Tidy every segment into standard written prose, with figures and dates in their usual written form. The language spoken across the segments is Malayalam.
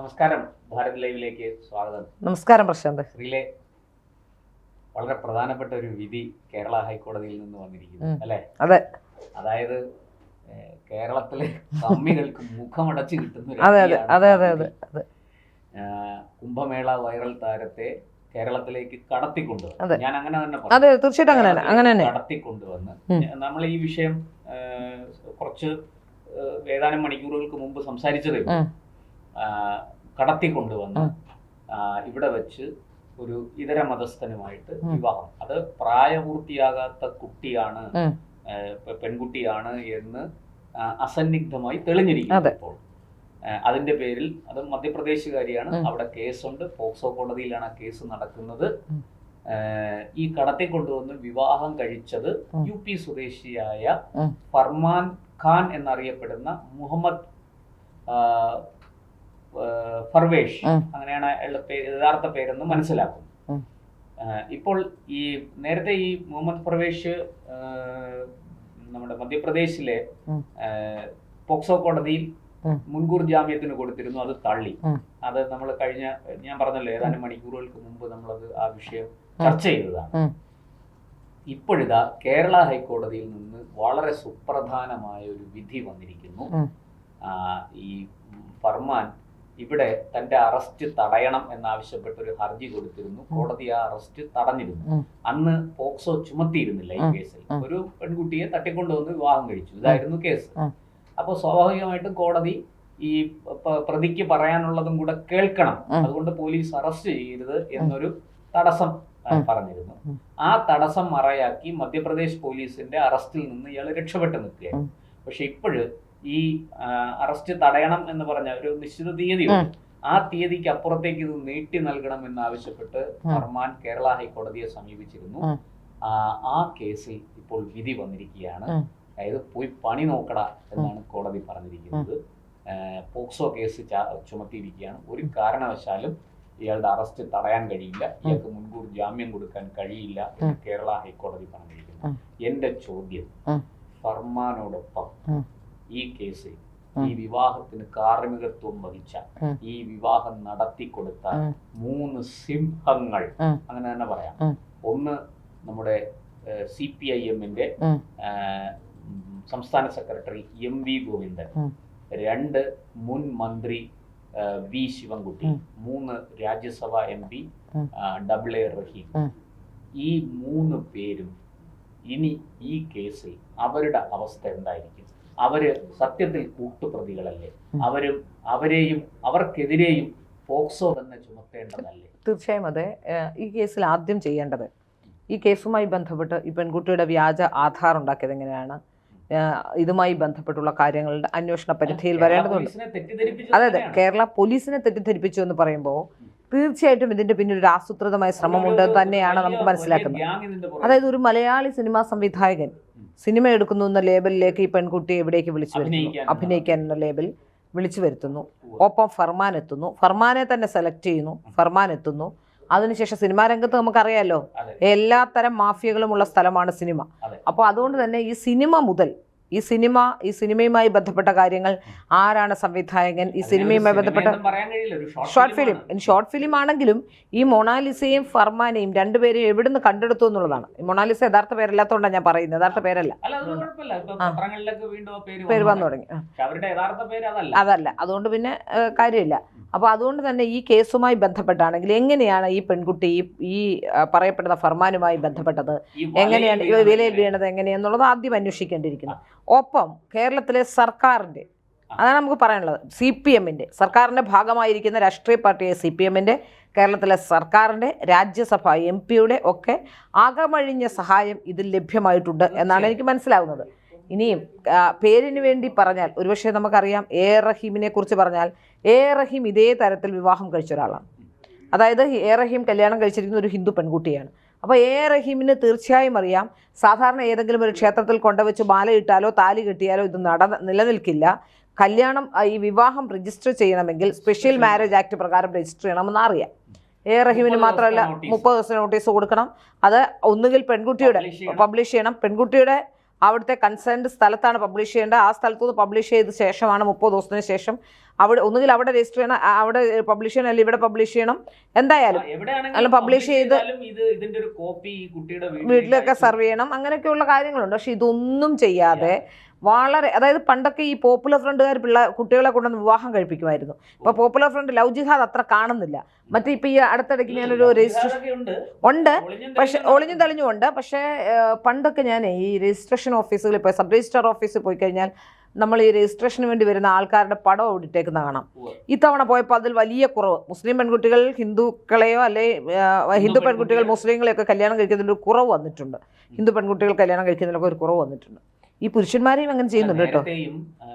നമസ്കാരം. ഭാരത് ലൈവിലേക്ക് സ്വാഗതം. നമസ്കാരം പ്രശാന്ത്. ശ്രീലെ, വളരെ പ്രധാനപ്പെട്ട ഒരു വിധി കേരള ഹൈക്കോടതിയിൽ നിന്ന് വന്നിരിക്കുന്നു അല്ലെ? അതെ. അതായത് കേരളത്തിലെ കമ്മികൾക്ക് മുഖമടച്ച് കിട്ടുന്ന കുംഭമേള വൈറൽ താരത്തെ കേരളത്തിലേക്ക് കടത്തിക്കൊണ്ടുവന്നു. ഞാൻ അങ്ങനെ തന്നെ തീർച്ചയായിട്ടും കടത്തിക്കൊണ്ടുവന്ന് നമ്മൾ ഈ വിഷയം കുറച്ച് ഏതാനും മണിക്കൂറുകൾക്ക് മുമ്പ് സംസാരിച്ചതേ കടത്തിക്കൊണ്ടുവന്ന് ഇവിടെ വെച്ച് ഒരു ഇതര മതസ്ഥനുമായിട്ട് വിവാഹം, അത് പ്രായപൂർത്തിയാകാത്ത കുട്ടിയാണ്, പെൺകുട്ടിയാണ് എന്ന് അസന്നിഗ്ധമായി തെളിഞ്ഞിരിക്കുന്നു. ഇപ്പോൾ അതിന്റെ പേരിൽ, അത് മധ്യപ്രദേശുകാരിയാണ്, അവിടെ കേസുണ്ട്, പോക്സോ കോടതിയിലാണ് ആ കേസ് നടക്കുന്നത്. ഈ കടത്തിക്കൊണ്ടുവന്ന് വിവാഹം കഴിച്ചത് UP സ്വദേശിയായ ഫർമാൻ ഖാൻ എന്നറിയപ്പെടുന്ന മുഹമ്മദ് ഫർവേഷ്, അങ്ങനെയാണ് അയാളുടെ യഥാർത്ഥ പേരെന്ന് മനസ്സിലാക്കും. ഇപ്പോൾ ഈ നേരത്തെ ഈ മുഹമ്മദ് ഫർവേഷ് നമ്മുടെ മധ്യപ്രദേശിലെ പോക്സോ കോടതിയിൽ മുൻകൂർ ജാമ്യത്തിന് കൊടുത്തിരുന്നു. അത് തള്ളി. അത് നമ്മൾ ഞാൻ പറഞ്ഞല്ലോ, ഏതാനും മണിക്കൂറുകൾക്ക് മുമ്പ് നമ്മളത് ആ വിഷയം ചർച്ച ചെയ്തതാണ്. ഇപ്പോഴിതാ കേരള ഹൈക്കോടതിയിൽ നിന്ന് വളരെ സുപ്രധാനമായ ഒരു വിധി വന്നിരിക്കുന്നു. ഈ ഫർമാൻ ഇവിടെ തന്റെ അറസ്റ്റ് തടയണം എന്നാവശ്യപ്പെട്ട് ഒരു ഹർജി കൊടുത്തിരുന്നു. കോടതി ആ അറസ്റ്റ് തടഞ്ഞിരുന്നു. അന്ന് പോക്സോ ചുമത്തിയിരുന്നില്ല ഈ കേസിൽ. ഒരു പെൺകുട്ടിയെ തട്ടിക്കൊണ്ടുവന്ന് വിവാഹം കഴിച്ചു, ഇതായിരുന്നു കേസ്. അപ്പോൾ സ്വാഭാവികമായിട്ടും കോടതി ഈ പ്രതിക്ക് പറയാനുള്ളതും കൂടെ കേൾക്കണം, അതുകൊണ്ട് പോലീസ് അറസ്റ്റ് ചെയ്യരുത് എന്നൊരു തടസ്സം പറഞ്ഞിരുന്നു. ആ തടസ്സം മറയാക്കി മധ്യപ്രദേശ് പോലീസിന്റെ അറസ്റ്റിൽ നിന്ന് ഇയാൾ രക്ഷപ്പെട്ടു നിൽക്കുകയായിരുന്നു. പക്ഷെ ഇപ്പോഴ് ഈ അറസ്റ്റ് തടയണം എന്ന് പറഞ്ഞ ഒരു നിശ്ചിത തീയതിയുണ്ട്. ആ തീയതിക്ക് അപ്പുറത്തേക്ക് ഇത് നീട്ടി നൽകണം എന്നാവശ്യപ്പെട്ട് ഫർമാൻ കേരള ഹൈക്കോടതിയെ സമീപിച്ചിരുന്നു. ആ കേസിൽ ഇപ്പോൾ വിധി വന്നിരിക്കുകയാണ്. അതായത് പോയി പണി നോക്കട എന്നാണ് കോടതി പറഞ്ഞിരിക്കുന്നത്. പോക്സോ കേസ് ചുമത്തിയിരിക്കുകയാണ്. ഒരു കാരണവശാലും ഇയാളുടെ അറസ്റ്റ് തടയാൻ കഴിയില്ല, ഇയാൾക്ക് മുൻകൂർ ജാമ്യം കൊടുക്കാൻ കഴിയില്ല എന്ന് കേരള ഹൈക്കോടതി പറഞ്ഞിരിക്കുന്നു. എന്റെ ചോദ്യം, ഫർമാനോടൊപ്പം ഈ കേസിൽ ഈ വിവാഹത്തിന് കാർമ്മികത്വം വഹിച്ച, ഈ വിവാഹം നടത്തിക്കൊടുത്ത 3 സിംഹങ്ങൾ, അങ്ങനെ തന്നെ പറയാം. ഒന്ന് നമ്മുടെ CPIM-ന്റെ സംസ്ഥാന സെക്രട്ടറി MV ഗോവിന്ദൻ, 2 മുൻ മന്ത്രി V ശിവൻകുട്ടി, 3 രാജ്യസഭാ MP AA റഹീം. ഈ 3 പേരും ഇനി ഈ കേസിൽ അവരുടെ അവസ്ഥ എന്തായിരിക്കും? അവര് സത്യത്തിൽ കൂട്ടുപ്രതികളല്ലേ? അവർക്കെതിരെയും പോക്സോ തന്നെ ചുമത്തേണ്ടതല്ലേ? തീർച്ചയായും അതെ. ഈ കേസിൽ ആദ്യം ചെയ്യേണ്ടത്, ഈ കേസുമായി ബന്ധപ്പെട്ട് ഈ പെൺകുട്ടിയുടെ വ്യാജ ആധാർ ഉണ്ടാക്കിയത് എങ്ങനെയാണ്, ഇതുമായി ബന്ധപ്പെട്ടുള്ള കാര്യങ്ങളുടെ അന്വേഷണ പരിധിയിൽ വരേണ്ടതുണ്ട്. അതെ, കേരള പോലീസിനെ തെറ്റിദ്ധരിപ്പിച്ചു എന്ന് പറയുമ്പോൾ തീർച്ചയായിട്ടും ഇതിന്റെ പിന്നിൽ ഒരു ആസൂത്രിതമായ ശ്രമമുണ്ട് തന്നെയാണ് നമുക്ക് മനസ്സിലാക്കുന്നത്. അതായത് ഒരു മലയാളി സിനിമാ സംവിധായകൻ സിനിമ എടുക്കുന്നു എന്ന ലേബലിലേക്ക് ഈ പെൺകുട്ടിയെ എവിടേക്ക് വിളിച്ചു വരുത്തുന്നു, അഭിനയിക്കാൻ എന്ന ലേബൽ വിളിച്ചു വരുത്തുന്നു. ഒപ്പം ഫർമാൻ എത്തുന്നു, ഫർമാനെ തന്നെ സെലക്ട് ചെയ്യുന്നു, ഫർമാൻ എത്തുന്നു. അതിനുശേഷം സിനിമാ രംഗത്ത് നമുക്കറിയാലോ, എല്ലാ തരം മാഫിയകളുമുള്ള സ്ഥലമാണ് സിനിമ. അപ്പോൾ അതുകൊണ്ട് തന്നെ ഈ സിനിമ മുതൽ ഈ സിനിമയുമായി ബന്ധപ്പെട്ട കാര്യങ്ങൾ, ആരാണ് സംവിധായകൻ, ഈ സിനിമയുമായി ബന്ധപ്പെട്ട ഷോർട്ട് ഫിലിം ആണെങ്കിലും ഈ മൊണാലിസയും ഫർമാനെയും രണ്ടുപേരെയും എവിടുന്ന് കണ്ടെടുത്തു എന്നുള്ളതാണ്. ഈ മൊണാലിസ യഥാർത്ഥ പേരല്ലാത്തതുകൊണ്ടാണ് ഞാൻ പറയുന്നത്, യഥാർത്ഥ പേരല്ല, പേര് വന്നു തുടങ്ങി, അതല്ല. അതുകൊണ്ട് പിന്നെ കാര്യമില്ല. അപ്പോൾ അതുകൊണ്ട് തന്നെ ഈ കേസുമായി ബന്ധപ്പെട്ടാണെങ്കിൽ എങ്ങനെയാണ് ഈ പെൺകുട്ടി ഈ പറയപ്പെടുന്ന ഫർമാനുമായി ബന്ധപ്പെട്ടത്, എങ്ങനെയാണ് വിലയിൽ വീണത്, എങ്ങനെയാണെന്നുള്ളത് ആദ്യം അന്വേഷിക്കേണ്ടിയിരിക്കുന്നു. ഒപ്പം കേരളത്തിലെ സർക്കാരിൻ്റെ, അതാണ് നമുക്ക് പറയാനുള്ളത്, CPM-ന്റെ സർക്കാരിൻ്റെ ഭാഗമായിരിക്കുന്ന രാഷ്ട്രീയ പാർട്ടിയായ CPM-ന്റെ കേരളത്തിലെ സർക്കാരിൻ്റെ രാജ്യസഭ MP-യുടെ ഒക്കെ അകമഴിഞ്ഞ സഹായം ഇതിൽ ലഭ്യമായിട്ടുണ്ട് എന്നാണ് എനിക്ക് മനസ്സിലാവുന്നത്. ഇനിയും പേരിന് വേണ്ടി പറഞ്ഞാൽ ഒരുപക്ഷെ നമുക്കറിയാം, റഹീമിനെ കുറിച്ച് പറഞ്ഞാൽ റഹീം ഇതേ തരത്തിൽ വിവാഹം കഴിച്ച ഒരാളാണ്. അതായത് റഹീം കല്യാണം കഴിച്ചിരിക്കുന്ന ഒരു ഹിന്ദു പെൺകുട്ടിയാണ്. അപ്പോൾ റഹീമിന് തീർച്ചയായും അറിയാം, സാധാരണ ഏതെങ്കിലും ഒരു ക്ഷേത്രത്തിൽ കൊണ്ടുവച്ച് മാലയിട്ടാലോ താലി കെട്ടിയാലോ ഇത് നിലനിൽക്കില്ല. കല്യാണം, ഈ വിവാഹം രജിസ്റ്റർ ചെയ്യണമെങ്കിൽ സ്പെഷ്യൽ മാരേജ് ആക്ട് പ്രകാരം രജിസ്റ്റർ ചെയ്യണമെന്ന് അറിയാം. റഹീമിന് മാത്രമല്ല 30 ദിവസം നോട്ടീസ് കൊടുക്കണം. അത് ഒന്നുകിൽ പെൺകുട്ടിയുടെ പബ്ലിഷ് ചെയ്യണം, പെൺകുട്ടിയുടെ അവിടുത്തെ കൺസേൺഡ് സ്ഥലത്താണ് പബ്ലിഷ് ചെയ്യേണ്ടത്. ആ സ്ഥലത്തുനിന്ന് പബ്ലിഷ് ചെയ്ത ശേഷമാണ് 30 ദിവസത്തിന് ശേഷം അവിടെ ഒന്നുകിൽ അവിടെ രജിസ്റ്റർ ചെയ്യണം, അവിടെ പബ്ലിഷ് ചെയ്യണം, അല്ലെങ്കിൽ ഇവിടെ പബ്ലിഷ് ചെയ്യണം. എന്തായാലും അല്ല പബ്ലിഷ് ചെയ്ത് വീട്ടിലൊക്കെ സർവ് ചെയ്യണം. അങ്ങനെയൊക്കെയുള്ള കാര്യങ്ങളുണ്ട്. പക്ഷെ ഇതൊന്നും ചെയ്യാതെ വളരെ, അതായത് പണ്ടൊക്കെ ഈ പോപ്പുലർ ഫ്രണ്ടുകാർ കുട്ടികളെ കൊണ്ടുവന്ന് വിവാഹം കഴിപ്പിക്കുമായിരുന്നു. ഇപ്പൊ പോപ്പുലർ ഫ്രണ്ട് ലവ് ജിഹാദ് അത്ര കാണുന്നില്ല. മറ്റേ ഇപ്പൊ ഈ അടുത്തിടയ്ക്ക് ഞാനൊരു രജിസ്ട്രേഷൻ ഉണ്ട്, പക്ഷെ ഒളിഞ്ഞും തെളിഞ്ഞുണ്ട്. പക്ഷേ പണ്ടൊക്കെ ഞാൻ ഈ രജിസ്ട്രേഷൻ ഓഫീസുകളിൽ പോയി, സബ് രജിസ്ട്രാർ ഓഫീസിൽ പോയി കഴിഞ്ഞാൽ നമ്മൾ ഈ രജിസ്ട്രേഷന് വേണ്ടി വരുന്ന ആൾക്കാരുടെ പടം ഓടിട്ടേക്കുന്ന കാണാം. ഇത്തവണ പോയപ്പോൾ അതിൽ വലിയ കുറവ് മുസ്ലിം പെൺകുട്ടികൾ ഹിന്ദുക്കളെയോ അല്ലെ ഹിന്ദു പെൺകുട്ടികൾ മുസ്ലിങ്ങളെയൊക്കെ കല്യാണം കഴിക്കുന്നതിൽ ഒരു കുറവ് വന്നിട്ടുണ്ട്. ഹിന്ദു പെൺകുട്ടികൾ കല്യാണം കഴിക്കുന്നതിലൊക്കെ ഒരു കുറവ് വന്നിട്ടുണ്ട്. ഈ പുരുഷന്മാരെയും അങ്ങനെ ചെയ്യുന്നുണ്ട് കേട്ടോ.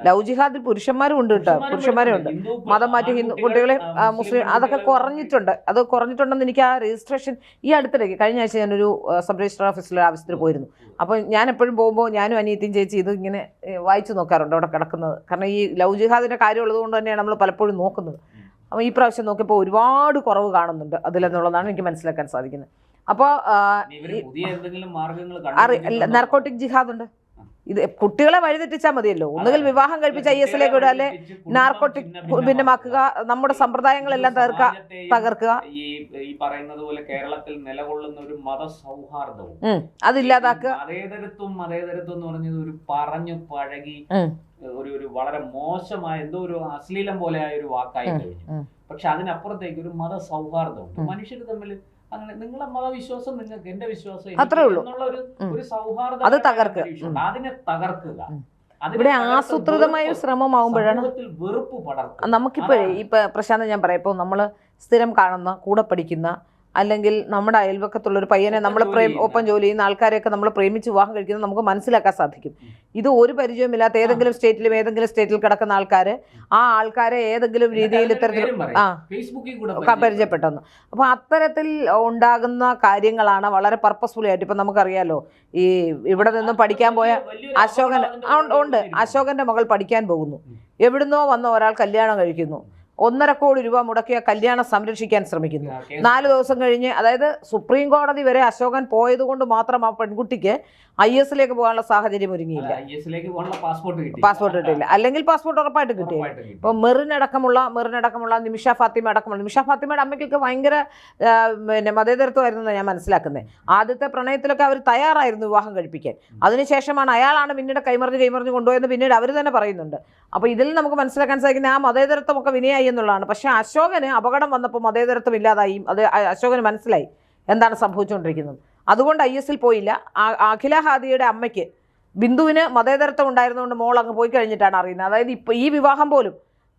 ലവ് ജിഹാദിൽ പുരുഷന്മാരും ഉണ്ട് കേട്ടോ, പുരുഷന്മാരും ഉണ്ട്. മതം മാറ്റി ഹിന്ദു കുട്ടികളെ മുസ്ലിം അതൊക്കെ കുറഞ്ഞിട്ടുണ്ട്. അത് കുറഞ്ഞിട്ടുണ്ടെന്ന് എനിക്ക് ആ രജിസ്ട്രേഷൻ ഈ അടുത്തിടയ്ക്ക് കഴിഞ്ഞ ആഴ്ച ഞാനൊരു സബ് രജിസ്ട്രാർ ഓഫീസിലെ ആവശ്യത്തിന് പോയിരുന്നു. അപ്പോൾ ഞാൻ എപ്പോഴും പോകുമ്പോൾ ഞാനും അനിയത്തിയും ചേച്ചി ഇത് ഇങ്ങനെ വായിച്ചു നോക്കാറുണ്ട് അവിടെ കിടക്കുന്നത്. കാരണം ഈ ലവ് ജിഹാദിൻ്റെ കാര്യമുള്ളത് കൊണ്ട് തന്നെയാണ് നമ്മൾ പലപ്പോഴും നോക്കുന്നത്. അപ്പോൾ ഈ പ്രാവശ്യം നോക്കിയപ്പോൾ ഒരുപാട് കുറവ് കാണുന്നുണ്ട് അതിലെന്നുള്ളതാണ് എനിക്ക് മനസ്സിലാക്കാൻ സാധിക്കുന്നത്. അപ്പോൾ നാർക്കോട്ടിക് ജിഹാദ് ഉണ്ട്. ഇത് കുട്ടികളെ വഴിതെറ്റിച്ചാൽ മതിയല്ലോ. ഒന്നുകിൽ വിവാഹം കഴിപ്പിച്ച് IS-ലേക്ക് വിടുക, അല്ലെ നാർക്കോട്ടിക് ഭിന്നമാക്കുക, നമ്മുടെ സമ്പ്രദായങ്ങളെല്ലാം തകർക്കുക. ഈ പറയുന്നത് പോലെ കേരളത്തിൽ നിലകൊള്ളുന്ന ഒരു മതസൗഹാർദ്ദവും അതില്ലാതാക്കുക. മതേതരത്വം എന്ന് പറഞ്ഞത് ഒരു പറഞ്ഞു പഴകി ഒരു വളരെ മോശമായ എന്തോ ഒരു അശ്ലീലം പോലെ ആയ ഒരു വാക്കായി കഴിഞ്ഞു. പക്ഷെ അതിനപ്പുറത്തേക്ക് ഒരു മതസൗഹാർദ്ദമുണ്ട്. മനുഷ്യർ തമ്മിൽ അങ്ങനെ നിങ്ങളെ മതവിശ്വാസം നിങ്ങൾക്ക് എന്റെ വിശ്വാസം അത്രേ ഉള്ളൂ എന്നുള്ള ഒരു സൗഹാർദ്ദം അത് തകർക്കുക. അതിനെ തകർക്കുക. ഇവിടെ ആസൂത്രിതമായ ശ്രമമാകുമ്പോഴാണ് വെറുപ്പ് പടർത്തുക. നമുക്കിപ്പോഴേ ഇപ്പൊ പ്രശാന്ത് ഞാൻ പറയാം, ഇപ്പോൾ നമ്മൾ സ്ഥിരം കാണുന്ന കൂടെ പഠിക്കുന്ന അല്ലെങ്കിൽ നമ്മുടെ അയൽവക്കത്തുള്ള ഒരു പയ്യനെ നമ്മൾ ഒപ്പം ജോലി ചെയ്യുന്ന ആൾക്കാരെയൊക്കെ നമ്മൾ പ്രേമിച്ച് വിവാഹം കഴിക്കുന്നത് നമുക്ക് മനസ്സിലാക്കാൻ സാധിക്കും. ഇത് ഒരു പരിചയമില്ലാത്ത ഏതെങ്കിലും സ്റ്റേറ്റിൽ കിടക്കുന്ന ആൾക്കാർ ആ ആൾക്കാരെ ഏതെങ്കിലും രീതിയിൽ ഇത്തരത്തിൽ പരിചയപ്പെട്ടെന്ന്. അപ്പോൾ അത്തരത്തിൽ ഉണ്ടാകുന്ന കാര്യങ്ങളാണ് വളരെ പർപ്പസ്ഫുള്ളി ആയിട്ട്. ഇപ്പം നമുക്കറിയാലോ, ഈ ഇവിടെ നിന്ന് പഠിക്കാൻ പോയ അശോകന്റെ മകൾ പഠിക്കാൻ പോകുന്നു. എവിടുന്നോ വന്ന ഒരാൾ കല്യാണം കഴിക്കുന്നു. 1.5 കോടി രൂപ മുടക്കിയ കല്യാണം സംരക്ഷിക്കാൻ ശ്രമിക്കുന്നു. 4 ദിവസം കഴിഞ്ഞ്, അതായത് സുപ്രീം കോടതി വരെ അശോകൻ പോയത് കൊണ്ട് മാത്രം ആ പെൺകുട്ടിക്ക് IS-ലേക്ക് പോകാനുള്ള സാഹചര്യം ഒരുങ്ങിയില്ല. പാസ്പോർട്ട് കിട്ടിയില്ല. അല്ലെങ്കിൽ പാസ്പോർട്ട് ഉറപ്പായിട്ട് കിട്ടിയില്ല. ഇപ്പൊ മെറിനടക്കമുള്ള നിമിഷ ഫാത്തിമയുടെ അമ്മയ്ക്കൊക്കെ ഭയങ്കര മതേതരത്വമായിരുന്നു ഞാൻ മനസ്സിലാക്കുന്നത്. ആദ്യത്തെ പ്രണയത്തിലൊക്കെ അവർ തയ്യാറായിരുന്നു വിവാഹം കഴിപ്പിക്കാൻ. അതിനുശേഷമാണ് അയാളാണ് പിന്നീട് കൈമറിഞ്ഞ് കൊണ്ടുപോയെന്ന് പിന്നീട് അവർ തന്നെ പറയുന്നുണ്ട്. അപ്പോൾ ഇതിൽ നമുക്ക് മനസ്സിലാക്കാൻ സാധിക്കുന്ന ആ മതേതരത്വമൊക്കെ വിനയായി എന്നുള്ളതാണ്. പക്ഷേ അശോകന് അപകടം വന്നപ്പോൾ മതേതരത്വം ഇല്ലാതായി. അത് അശോകന് മനസ്സിലായി എന്താണ് സംഭവിച്ചുകൊണ്ടിരിക്കുന്നത്. അതുകൊണ്ട് IS-ൽ പോയില്ല. അഖില ഹാദിയുടെ അമ്മയ്ക്ക് ബിന്ദുവിന് മതേതരത്വം ഉണ്ടായിരുന്നുകൊണ്ട് മോൾ അങ്ങ് പോയി കഴിഞ്ഞിട്ടാണ് അറിയുന്നത്. അതായത് ഇപ്പോൾ ഈ വിവാഹം പോലും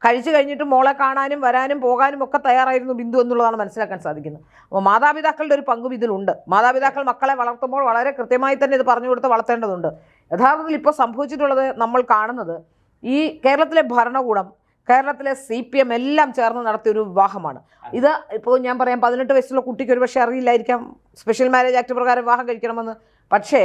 കഴിച്ചു കഴിഞ്ഞിട്ട് മോളെ കാണാനും വരാനും പോകാനും ഒക്കെ തയ്യാറായിരുന്നു ബിന്ദു എന്നുള്ളതാണ് മനസ്സിലാക്കാൻ സാധിക്കുന്നത്. അപ്പോൾ മാതാപിതാക്കളുടെ ഒരു പങ്കും ഇതിലുണ്ട്. മാതാപിതാക്കൾ മക്കളെ വളർത്തുമ്പോൾ വളരെ കൃത്യമായി തന്നെ ഇത് പറഞ്ഞു കൊടുത്ത് വളർത്തേണ്ടതുണ്ട്. യഥാർത്ഥത്തിൽ ഇപ്പോൾ സംഭവിച്ചിട്ടുള്ളത് നമ്മൾ കാണുന്നത് ഈ കേരളത്തിലെ ഭരണകൂടം, കേരളത്തിലെ CPM എല്ലാം ചേർന്ന് നടത്തിയൊരു വിവാഹമാണ് ഇത്. ഇപ്പോൾ ഞാൻ പറയാം, 18 വയസ്സുള്ള കുട്ടിക്ക് ഒരു പക്ഷേ അറിയില്ലായിരിക്കാം സ്പെഷ്യൽ മാരേജ് ആക്ട് പ്രകാരം വിവാഹം കഴിക്കണമെന്ന്. പക്ഷേ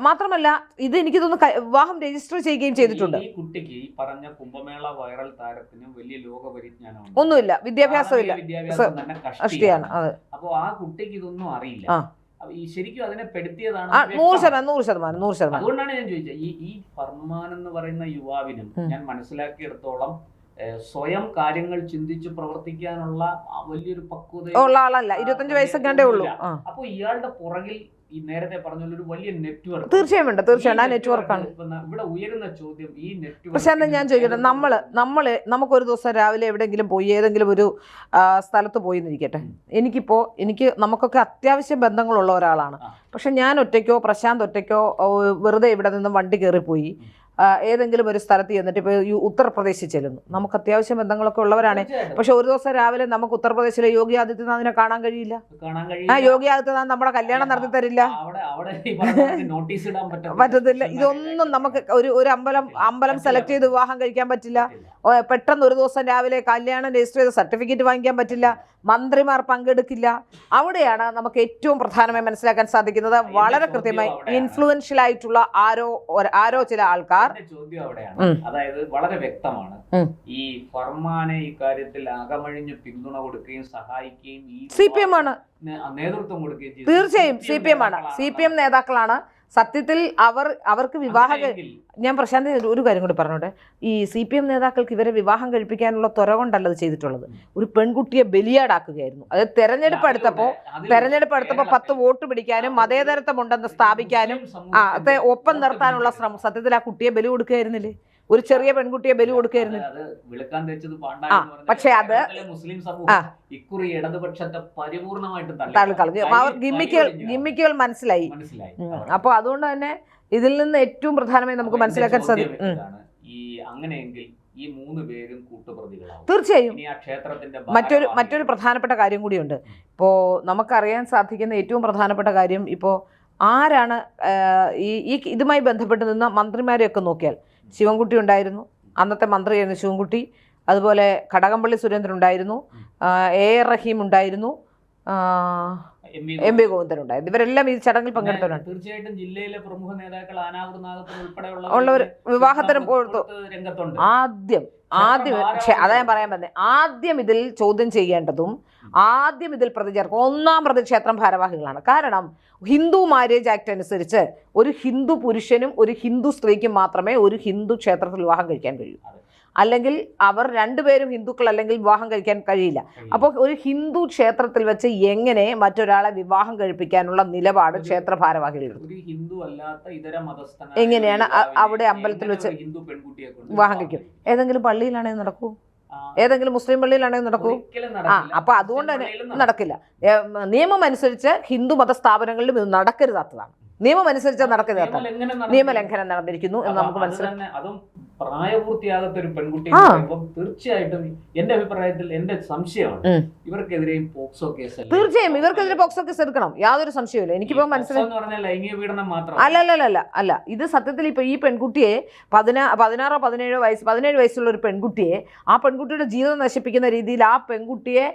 മാത്രമല്ല ഇത് എനിക്ക് തോന്നുന്നു വിവാഹം രജിസ്റ്റർ ചെയ്യുകയും ചെയ്തിട്ടുണ്ട്. ഈ കുട്ടിക്ക് ഈ പറഞ്ഞ കുംഭമേള വൈറൽ താരത്തിന് വലിയ ലോക പരിജ്ഞാനം ഒന്നുമില്ല, വിദ്യാഭ്യാസമില്ല, കഷ്ടിയാണ്. അപ്പോൾ ആ കുട്ടിക്ക് ഇതൊന്നും അറിയില്ല. ശരിക്കും അതിനെ പെടുത്തിയതാണ് 100%. അതുകൊണ്ടാണ് ഞാൻ ചോദിച്ചത്, ഈ ഫർമാൻ എന്ന് പറയുന്ന യുവാവിനും ഞാൻ മനസ്സിലാക്കിയെടുത്തോളം സ്വയം കാര്യങ്ങൾ ചിന്തിച്ച് പ്രവർത്തിക്കാനുള്ള വലിയൊരു പക്വത ഉള്ള ആളല്ല. 25 വയസ്സൊക്കെ ഉള്ളൂ. അപ്പൊ ഇയാളുടെ പുറകിൽ ഈ നേരത്തെ പറഞ്ഞ ഒരു വലിയ നെറ്റ്വർക്ക് തീർച്ചയായും ആ നെറ്റ്വർക്കാണ് ഇവിടെ ഉയരുന്ന ചോദ്യം. ഈ നെറ്റ്വർക്ക് പക്ഷെ എന്താ ഞാൻ ചോദിക്കട്ടെ, നമുക്കൊരു ദിവസം രാവിലെ എവിടെയെങ്കിലും പോയി ഏതെങ്കിലും ഒരു സ്ഥലത്ത് പോയി എന്നിരിക്കട്ടെ, നമുക്കൊക്കെ അത്യാവശ്യം ബന്ധങ്ങളുള്ള ഒരാളാണ്. പക്ഷെ ഞാൻ ഒറ്റയ്ക്കോ പ്രശാന്ത് ഒറ്റയ്ക്കോ വെറുതെ ഇവിടെ നിന്ന് വണ്ടി കയറിപ്പോയി ഏതെങ്കിലും ഒരു സ്ഥലത്ത് ചെന്നിട്ട് ഇപ്പോൾ ഉത്തർപ്രദേശിൽ ചെല്ലുന്നു. നമുക്ക് അത്യാവശ്യം ബന്ധങ്ങളൊക്കെ ഉള്ളവരാണ്. പക്ഷെ ഒരു ദിവസം രാവിലെ നമുക്ക് ഉത്തർപ്രദേശിലെ യോഗി ആദിത്യനാഥിനെ കാണാൻ കഴിയില്ല. യോഗി ആദിത്യനാഥ് നമ്മുടെ കല്യാണം നടത്തി തരില്ല, പറ്റത്തില്ല. ഇതൊന്നും നമുക്ക് ഒരു അമ്പലം സെലക്ട് ചെയ്ത് വിവാഹം കഴിക്കാൻ പറ്റില്ല. പെട്ടെന്ന് ഒരു ദിവസം രാവിലെ കല്യാണം രജിസ്റ്റർ ചെയ്ത് സർട്ടിഫിക്കറ്റ് വാങ്ങിക്കാൻ പറ്റില്ല. മന്ത്രിമാർ പങ്കെടുക്കില്ല. അവിടെയാണ് നമുക്ക് ഏറ്റവും പ്രധാനമായി മനസ്സിലാക്കാൻ സാധിക്കുന്നത്. വളരെ കൃത്യമായി ഇൻഫ്ലുവൻഷ്യൽ ആയിട്ടുള്ള ആരോ ചില ആൾക്കാർ ചോദ്യം അവിടെയാണ്. അതായത് വളരെ വ്യക്തമാണ്, ഈ ഫർമാനെ ഇക്കാര്യത്തിൽ അകമഴിഞ്ഞ് പിന്തുണ കൊടുക്കുകയും സഹായിക്കുകയും CPM ആണ്, നേതൃത്വം കൊടുക്കുകയും തീർച്ചയായും CPM ആണ്. CPM നേതാക്കളാണ് സത്യത്തിൽ അവർക്ക് വിവാഹം ഞാൻ പ്രശാന്ത് ഒരു കാര്യം കൂടി പറഞ്ഞോട്ടെ. ഈ CPM നേതാക്കൾക്ക് ഇവരെ വിവാഹം കഴിപ്പിക്കാനുള്ള ത്വര കൊണ്ടല്ല അത് ചെയ്തിട്ടുള്ളത്. ഒരു പെൺകുട്ടിയെ ബലിയാടാക്കുകയായിരുന്നു. അത് തെരഞ്ഞെടുപ്പ് എടുത്തപ്പോൾ 10 വോട്ട് പിടിക്കാനും മതേതരത്വം ഉണ്ടെന്ന് സ്ഥാപിക്കാനും ഒപ്പം നിർത്താനുള്ള ശ്രമം. സത്യത്തിൽ ആ കുട്ടിയെ ബലി കൊടുക്കുകയായിരുന്നില്ലേ? ഒരു ചെറിയ പെൺകുട്ടിയെ ബലി കൊടുക്കുകയായിരുന്നില്ല. പക്ഷെ അത് മുസ്ലിം സമൂഹം ഇക്കുറി ഇടതുപക്ഷത്തെ പരിപൂർണമായിട്ടും തള്ളിക്കളഞ്ഞു. അവർ ഗിമ്മിക്കുകൾ മനസ്സിലായി. അപ്പൊ അതുകൊണ്ട് തന്നെ ഇതിൽ നിന്ന് ഏറ്റവും പ്രധാനമായി നമുക്ക് മനസ്സിലാക്കാൻ സാധിക്കും, ഈ അങ്ങനെയെങ്കിൽ ഈ 3 പേരും കൂട്ടുപ്രതികളാവും. തീർച്ചയായും. മറ്റൊരു പ്രധാനപ്പെട്ട കാര്യം കൂടിയുണ്ട്. ഇപ്പോൾ നമുക്കറിയാൻ സാധിക്കുന്ന ഏറ്റവും പ്രധാനപ്പെട്ട കാര്യം, ഇപ്പോൾ ആരാണ് ഈ ഇതുമായി ബന്ധപ്പെട്ട് നിന്ന മന്ത്രിമാരെയൊക്കെ നോക്കിയാൽ ശിവൻകുട്ടി ഉണ്ടായിരുന്നു, അന്നത്തെ മന്ത്രിയായിരുന്നു ശിവൻകുട്ടി. അതുപോലെ കടകംപള്ളി സുരേന്ദ്രൻ ഉണ്ടായിരുന്നു, AR റഹീം ഉണ്ടായിരുന്നു, MV ഗോവിന്ദൻ ഉണ്ടായിരുന്നു. ഇവരെല്ലാം ഈ ചടങ്ങിൽ പങ്കെടുത്തവരാണ്. തീർച്ചയായിട്ടും ജില്ലയിലെ പ്രമുഖ നേതാക്കൾ ഉള്ളവർ വിവാഹത്തിന് രംഗത്തുണ്ട്. ആദ്യം പക്ഷെ അതാ ഞാൻ പറയാൻ പറ്റുന്നത്, ആദ്യം ഇതിൽ ചോദ്യം ചെയ്യേണ്ടതും ആദ്യം ഇതിൽ പ്രതി ചേർക്കും 1-ാം പ്രതി ക്ഷേത്രം ഭാരവാഹികളാണ്. കാരണം ഹിന്ദു മാരേജ് ആക്ട് അനുസരിച്ച് ഒരു ഹിന്ദു പുരുഷനും ഒരു ഹിന്ദു സ്ത്രീക്കും മാത്രമേ ഒരു ഹിന്ദു ക്ഷേത്രത്തിൽ വിവാഹം കഴിക്കാൻ കഴിയൂ. അല്ലെങ്കിൽ അവർ രണ്ടുപേരും ഹിന്ദുക്കൾ അല്ലെങ്കിൽ വിവാഹം കഴിക്കാൻ കഴിയില്ല. അപ്പോൾ ഒരു ഹിന്ദു ക്ഷേത്രത്തിൽ വെച്ച് എങ്ങനെ മറ്റൊരാളെ വിവാഹം കഴിപ്പിക്കാനുള്ള നിലപാട് ക്ഷേത്ര ഭാരവാഹികളുണ്ട്? എങ്ങനെയാണ് അവിടെ അമ്പലത്തിൽ വെച്ച് വിവാഹം കഴിക്കും? ഏതെങ്കിലും പള്ളിയിലാണെങ്കിൽ നടക്കൂ, ഏതെങ്കിലും മുസ്ലിം പള്ളിയിലാണെങ്കിൽ നടക്കൂ. അപ്പൊ അതുകൊണ്ട് തന്നെ നടക്കില്ല. നിയമം അനുസരിച്ച് ഹിന്ദു മത സ്ഥാപനങ്ങളിലും ഇത് നടക്കരുതാത്തതാണ്. നിയമം അനുസരിച്ച് നടക്കരുതാത്ത നിയമലംഘനം നടന്നിരിക്കുന്നു എന്ന് നമുക്ക് മനസ്സിലാക്കാം. അതും പ്രായപൂർത്തിയാകാത്ത ഒരു പെൺകുട്ടി തീർച്ചയായിട്ടും എന്റെ അഭിപ്രായത്തിൽ എന്റെ സംശയമാണ് ഇവർക്കെതിരെയും പോക്സോ കേസ്. തീർച്ചയായും ഇവർക്കെതിരെ പോക്സോ കേസ് എടുക്കണം, യാതൊരു സംശയമില്ല. എനിക്കിപ്പോ മനസ്സിലായി. ലൈംഗിക പീഡനം മാത്രം അല്ല. ഇത് സത്യത്തിൽ ഇപ്പൊ ഈ പെൺകുട്ടിയെ 17 വയസ്സുള്ള ഒരു പെൺകുട്ടിയെ, ആ പെൺകുട്ടിയുടെ ജീവിതം നശിപ്പിക്കുന്ന രീതിയിൽ ആ പെൺകുട്ടിയെ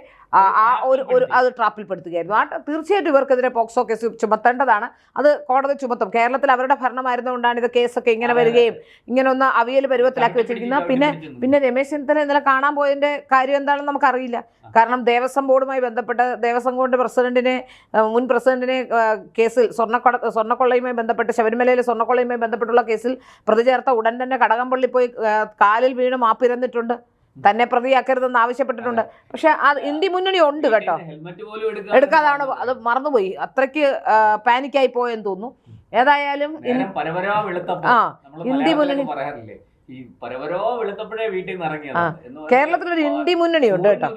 അത് ട്രാപ്പിൽപ്പെടുത്തുകയായിരുന്നു. തീർച്ചയായിട്ടും ഇവർക്കെതിരെ പോക്സോ കേസ് ചുമത്തേണ്ടതാണ്. അത് കോടതി ചുമത്തും. കേരളത്തിൽ അവരുടെ ഭരണമായിരുന്നുകൊണ്ടാണ് ഇത് കേസൊക്കെ ഇങ്ങനെ വരികയും ഇങ്ങനെ ഒന്ന് അവിയൽ പരുവത്തിലാക്കി വെച്ചിരിക്കുന്നത്. പിന്നെ രമേശ് ചെന്നിത്തല ഇന്നലെ കാണാൻ പോയതിന്റെ കാര്യം എന്താണെന്ന് നമുക്കറിയില്ല. കാരണം ദേവസ്വം ബോർഡുമായി ബന്ധപ്പെട്ട് ദേവസ്വം ബോർഡ് മുൻ പ്രസിഡന്റിനെ കേസിൽ സ്വർണ്ണക്കൊള്ളയുമായി ബന്ധപ്പെട്ട്, ശബരിമലയിലെ സ്വർണ്ണക്കൊള്ളയുമായി ബന്ധപ്പെട്ടുള്ള കേസിൽ പ്രതി ചേർത്ത ഉടൻ തന്നെ കടകംപള്ളി പോയി കാലിൽ വീണ് മാപ്പിരന്നിട്ടുണ്ട്. തന്നെ പ്രതിയാക്കരുതെന്ന് ആവശ്യപ്പെട്ടിട്ടുണ്ട്. പക്ഷെ അത് ഇന്ത്യ മുന്നണി ഉണ്ട് കേട്ടോ, എടുക്കാതാണ്. അത് മറന്നുപോയി, അത്രയ്ക്ക് പാനിക്കായി പോയെന്ന് തോന്നുന്നു. ഏതായാലും ഇന്ത്യ മുന്നണി കേരളത്തിലൊരു ഇന്ത്യ മുന്നണി ഉണ്ട് കേട്ടോ.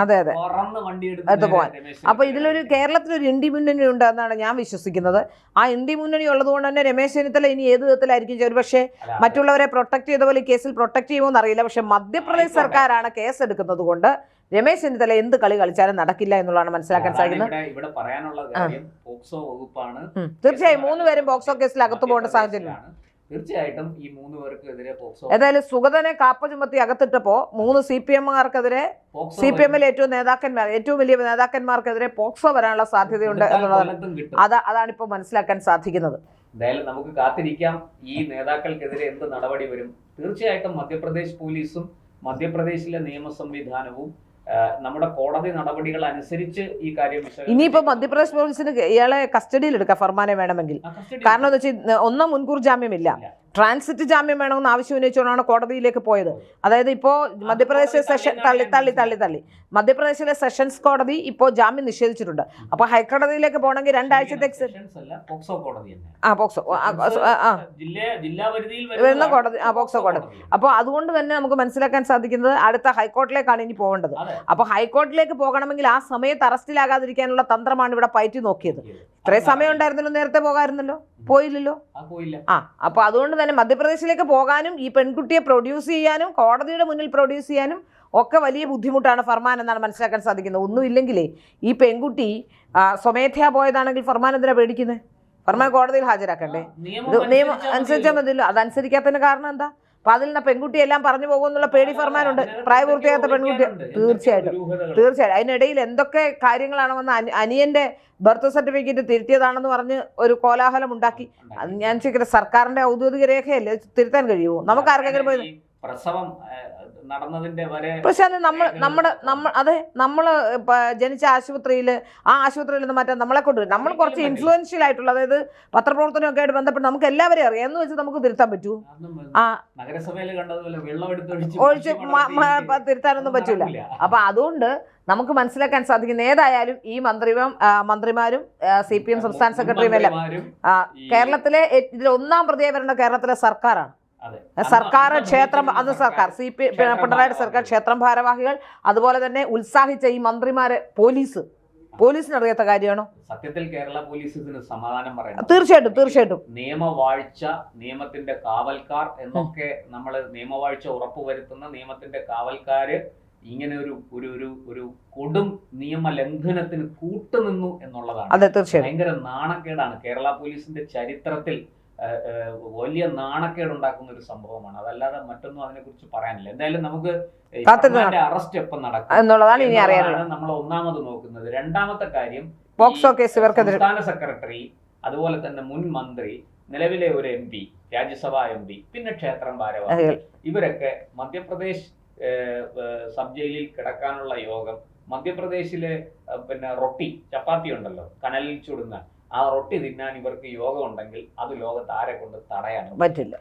അതെ അത് പോവാൻ. അപ്പൊ ഇതിലൊരു കേരളത്തിലൊരു ഇന്ത്യ മുന്നണി ഉണ്ട് എന്നാണ് ഞാൻ വിശ്വസിക്കുന്നത്. ആ ഇന്ത്യ മുന്നണി ഉള്ളത് കൊണ്ട് തന്നെ രമേശ് ചെന്നിത്തല ഇനി ഏത് വിധത്തിലായിരിക്കും, ഒരു പക്ഷേ മറ്റുള്ളവരെ പ്രൊട്ടക്ട് ചെയ്ത പോലെ ഈ കേസിൽ പ്രൊട്ടക്ട് ചെയ്യുമോ എന്നറിയില്ല. പക്ഷെ മധ്യപ്രദേശ് സർക്കാരാണ് കേസ് എടുക്കുന്നത് കൊണ്ട് രമേശ് ചെന്നിത്തല എന്ത് കളി കളിച്ചാലും നടക്കില്ല എന്നുള്ളതാണ് മനസ്സിലാക്കാൻ സാധിക്കുന്നത്. തീർച്ചയായും 3 പേരും പോക്സോ കേസിൽ അകത്തു പോകേണ്ട സാഹചര്യമാണ്. തീർച്ചയായിട്ടും ഈ 3 പേർക്കെതിരെ പോക്സോ. ഏതായാലും സുഗതനെ കാപ്പ ചുമത്തി അകത്തിട്ടപ്പോ 3 CPM-കാർക്കെതിരെ, CPM-ലെ ഏറ്റവും വലിയ നേതാക്കന്മാർക്കെതിരെ പോക്സോ വരാനുള്ള സാധ്യതയുണ്ട് എന്നുള്ളതാണ്. അതാണ് ഇപ്പോൾ മനസ്സിലാക്കാൻ സാധിക്കുന്നത്. എന്തായാലും നമുക്ക് കാത്തിരിക്കാം ഈ നേതാക്കൾക്കെതിരെ എന്ത് നടപടി വരും. തീർച്ചയായിട്ടും മധ്യപ്രദേശ് പോലീസും മധ്യപ്രദേശിലെ നിയമ സംവിധാനവും നമ്മുടെ കോടതി നടപടികൾ അനുസരിച്ച് ഈ കാര്യം. ഇനിയിപ്പോ മധ്യപ്രദേശ് പോലീസിന് ഇയാളെ കസ്റ്റഡിയിൽ എടുക്കാം ഫർമാനെ വേണമെങ്കിൽ. കാരണം എന്താ വെച്ചാൽ ഒന്നും മുൻകൂർ ജാമ്യമില്ല, ട്രാൻസിറ്റ് ജാമ്യം വേണമെന്ന് ആവശ്യം ഉന്നയിച്ചുകൊണ്ടാണ് കോടതിയിലേക്ക് പോയത്. അതായത് ഇപ്പോൾ മധ്യപ്രദേശിലെ സെഷൻ തള്ളി മധ്യപ്രദേശിലെ സെഷൻസ് കോടതി ഇപ്പോൾ ജാമ്യം നിഷേധിച്ചിട്ടുണ്ട്. അപ്പൊ ഹൈക്കോടതിയിലേക്ക് പോകണമെങ്കിൽ 2 ആഴ്ചത്തേക്ക് പോക്സോ വരുന്ന കോടതി, പോക്സോ കോടതി. അപ്പോൾ അതുകൊണ്ട് തന്നെ നമുക്ക് മനസ്സിലാക്കാൻ സാധിക്കുന്നത് അടുത്ത ഹൈക്കോടതിയിലേക്കാണ് ഇനി പോകേണ്ടത്. അപ്പൊ ഹൈക്കോടതിയിലേക്ക് പോകണമെങ്കിൽ ആ സമയത്ത് അറസ്റ്റിലാകാതിരിക്കാനുള്ള തന്ത്രമാണ് ഇവിടെ പയറ്റി നോക്കിയത്. ഇത്രയും സമയം ഉണ്ടായിരുന്നല്ലോ, നേരത്തെ പോകാമായിരുന്നല്ലോ, പോയില്ലല്ലോ. അപ്പൊ അതുകൊണ്ട് തന്നെ മധ്യപ്രദേശിലേക്ക് പോകാനും ഈ പെൺകുട്ടിയെ പ്രൊഡ്യൂസ് ചെയ്യാനും കോടതിയുടെ മുന്നിൽ പ്രൊഡ്യൂസ് ചെയ്യാനും ഒക്കെ വലിയ ബുദ്ധിമുട്ടാണ് ഫർമാൻ എന്നാണ് മനസ്സിലാക്കാൻ സാധിക്കുന്നത്. ഒന്നുമില്ലെങ്കിലേ ഈ പെൺകുട്ടി സ്വമേധയാ പോയതാണെങ്കിൽ ഫർമാൻ എന്തിനാ പേടിക്കുന്നത്? ഫർമാൻ കോടതിയിൽ ഹാജരാക്കണ്ടേ? നിയമം അനുസരിച്ചാൽ മതിയല്ലോ. അതനുസരിക്കാത്തതിന് കാരണം എന്താ? അപ്പൊ അതിൽ നിന്ന് പെൺകുട്ടി എല്ലാം പറഞ്ഞു പോകുമെന്നുള്ള പേടി ഫർമാനുണ്ട്. പ്രായപൂർത്തിയാകാത്ത പെൺകുട്ടി തീർച്ചയായിട്ടും. അതിനിടയിൽ എന്തൊക്കെ കാര്യങ്ങളാണെന്ന് അനിയന്റെ ബർത്ത് സർട്ടിഫിക്കറ്റ് തിരുത്തിയതാണെന്ന് പറഞ്ഞ് ഒരു കോലാഹലം ഉണ്ടാക്കി. അത് ഞാൻ ചോദിക്കട്ടെ, സർക്കാരിന്റെ ഔദ്യോഗിക രേഖയല്ലേ, തിരുത്താൻ കഴിയുമോ? നമുക്ക് ആർക്കെങ്കിലും പോയി പ്രസവം നടന്നതിന്റെ വരെ. പക്ഷെ അത് നമ്മൾ ജനിച്ച ആശുപത്രിയിൽ ആ ആശുപത്രിയിൽ നിന്ന് മാറ്റാൻ നമ്മളെ കൊണ്ടുവരും. നമ്മൾ കുറച്ച് ഇൻഫ്ലുവൻഷ്യൽ ആയിട്ടുള്ള, അതായത് പത്രപ്രവർത്തനമൊക്കെ ആയിട്ട് ബന്ധപ്പെട്ട് നമുക്ക് എല്ലാവരെയും അറിയാം എന്ന് വെച്ച് നമുക്ക് തിരുത്താൻ പറ്റൂ? ആ നഗരസഭയിൽ കണ്ടതുപോലെ വെള്ളം ഒഴിച്ച് തിരുത്താനൊന്നും പറ്റൂല. അപ്പൊ അതുകൊണ്ട് നമുക്ക് മനസ്സിലാക്കാൻ സാധിക്കുന്ന ഏതായാലും ഈ മന്ത്രിമാരും CPM സംസ്ഥാന സെക്രട്ടറിയും എല്ലാം കേരളത്തിലെ ഇതിൽ ഒന്നാം പ്രതിയായി വരേണ്ട കേരളത്തിലെ സർക്കാരാണ്. സർക്കാർ ക്ഷേത്രം, അത് സർക്കാർ പിണറായി സർക്കാർ ക്ഷേത്രം ഭാരവാഹികൾ, അതുപോലെ തന്നെ ഉത്സാഹിച്ച ഈ മന്ത്രിമാരെ പോലീസിനറിയാത്ത കാര്യമാണോ? സത്യത്തിൽ കേരള പോലീസ് ഇതിന് സമാധാനം പറയണം. തീർച്ചയായിട്ടും നിയമവാഴ്ച, നിയമത്തിന്റെ കാവൽക്കാർ എന്നൊക്കെ നമ്മൾ നിയമവാഴ്ച ഉറപ്പുവരുത്തുന്ന നിയമത്തിന്റെ കാവൽക്കാര് ഇങ്ങനെ ഒരു കൊടും നിയമ ലംഘനത്തിന് കൂട്ടുനിന്നു എന്നുള്ളതാണ് ഭയങ്കര നാണക്കേടാണ്. കേരള പോലീസിന്റെ ചരിത്രത്തിൽ വലിയ നാണക്കേടുണ്ടാക്കുന്ന ഒരു സംഭവമാണ്. അതല്ലാതെ മറ്റൊന്നും അതിനെ കുറിച്ച് പറയാനില്ല. എന്തായാലും നമുക്ക് അറസ്റ്റ് എപ്പം നടക്കും എന്നുള്ളതാണ് ഇനി അറിയാനാണ് നമ്മൾ ഒന്നാമത് നോക്കുന്നത്. രണ്ടാമത്തെ കാര്യം, പോക്സോ കേസ് സംസ്ഥാന സെക്രട്ടറി, അതുപോലെ തന്നെ മുൻ മന്ത്രി, നിലവിലെ ഒരു MP, രാജ്യസഭാ MP, പിന്നെ ക്ഷേത്രം ഭാരവാഹികൾ, ഇവരൊക്കെ മധ്യപ്രദേശ് സബ് ജയിലിൽ കിടക്കാനുള്ള യോഗം, മധ്യപ്രദേശിലെ പിന്നെ ചപ്പാത്തി ഉണ്ടല്ലോ കനലിൽ ചുടുന്ന, ആ റൊട്ടി തിന്നാൻ ഇവർക്ക് യോഗം ഉണ്ടെങ്കിൽ അത് ലോകത്ത് ആരെ കൊണ്ട് തടയാൻ പറ്റില്ല.